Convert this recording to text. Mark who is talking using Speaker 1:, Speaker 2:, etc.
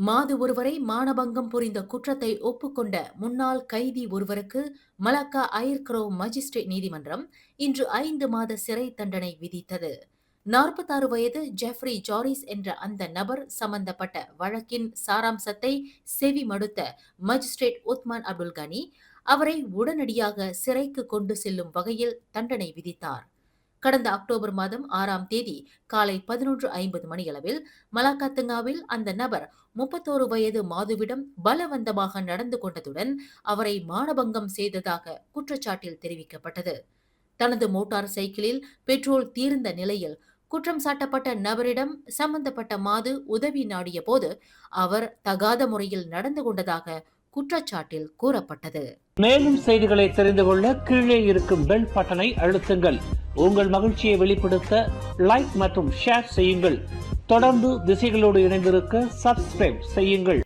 Speaker 1: மாது ஒருவரை மானபங்கம் புரிந்த குற்றத்தை ஒப்புக்கொண்ட முன்னாள் கைதி ஒருவருக்கு மலாக்கா அயர்க்ரோவ் மஜிஸ்ட்ரேட் நீதிமன்றம் இன்று 5 மாத சிறை தண்டனை விதித்தது. 46 வயது ஜெஃப்ரி ஜாரிஸ் என்ற அந்த நபர் சம்பந்தப்பட்ட வழக்கின் சாராம்சத்தை செவி மடுத்த மஜிஸ்ட்ரேட் உத்மான் அப்துல் கனி அவரை உடனடியாக சிறைக்கு கொண்டு செல்லும் வகையில் தண்டனை விதித்தார். கடந்த அக்டோபர் மாதம் 6ஆம் தேதி காலை 11:50 மணியளவில் மலாக்காத்துங்காவில் அந்த நபர் 31 வயது மாதுவிடம் பலவந்தமாக நடந்து கொண்டதுடன் அவரை மானபங்கம் செய்ததாக குற்றச்சாட்டில் தெரிவிக்கப்பட்டது. தனது மோட்டார் சைக்கிளில் பெட்ரோல் தீர்ந்த நிலையில் குற்றம் சாட்டப்பட்ட நபரிடம் சம்பந்தப்பட்ட மாது உதவி நாடிய போது அவர் தகாத முறையில் நடந்து கொண்டதாக குற்றச்சாட்டில் கூறப்பட்டது.
Speaker 2: மேலும் செய்திகளை தெரிந்து கொள்ள கீழே இருக்கும் பெல் பட்டனை அழுத்துங்கள். உங்கள் மகிழ்ச்சியை வெளிப்படுத்த லைக் மற்றும் ஷேர் செய்யுங்கள். தொடர்ந்து திசைகளோடு இணைந்திருக்க சப்ஸ்கிரைப் செய்யுங்கள்.